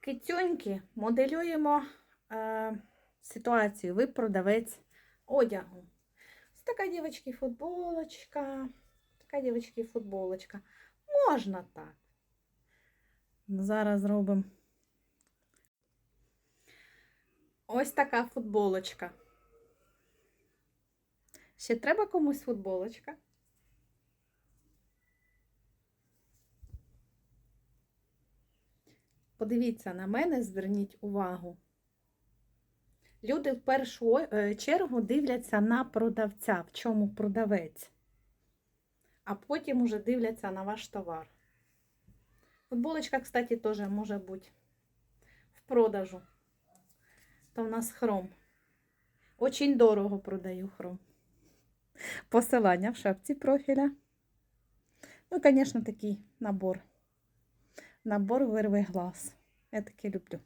Кицюньки, моделюємо ситуацію. Ви продавець одягу. Ось така, дівчатки, футболочка. Така, дівчатки, футболочка. Можна так. Зараз зробимо. Ось така футболочка. Ще треба комусь футболочка? Подивіться на мене, зверніть увагу. Люди в першу чергу дивляться на продавця, в чому продавець, а потім уже дивляться на ваш товар. Футболочка, кстати, теж може бути в продажу. То в нас хром. Очень дорого продаю хром. Посилання в шапці профіля. Ну, звісно, такий набор. Набор вирви глаз. Я таке люблю.